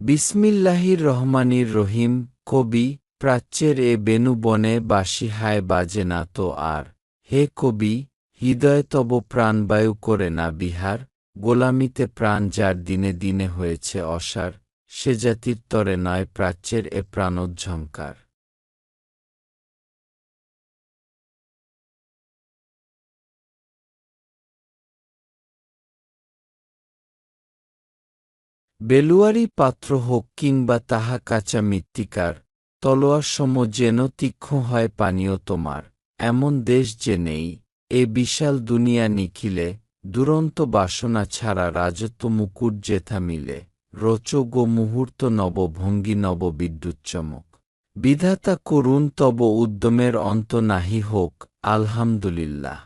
বিসমিল্লাহির রহমানির রহিম। কবি, প্রাচ্যের এ বেনু বনে বাঁশি হায় বাজে না তো আর। হে কবি, হৃদয়ে তব প্রাণবায়ু করে না বিহার। গোলামিতে প্রাণ যার দিনে দিনে হয়েছে অসার, সে জাতির তরে নয় প্রাচ্যের এ প্রাণোজ্ঝঙ্কার। বেলুয়ারি পাত্র হোক কিংবা তাহা কাঁচা মৃত্তিকার, তলোয়ার সম যেন তীক্ষ্ণ হয় পানীয় তোমার। এমন দেশ যে নেই এ বিশাল দুনিয়া নিখিলে, দুরন্ত বাসনা ছাড়া রাজত্ব মুকুট যেথা মিলে। রোচ গো মুহূর্ত নব ভঙ্গি নব বিদ্যুৎচমক। বিধাতা করুণ তব উদ্যমের অন্ত নাহি হোক, আলহামদুলিল্লাহ।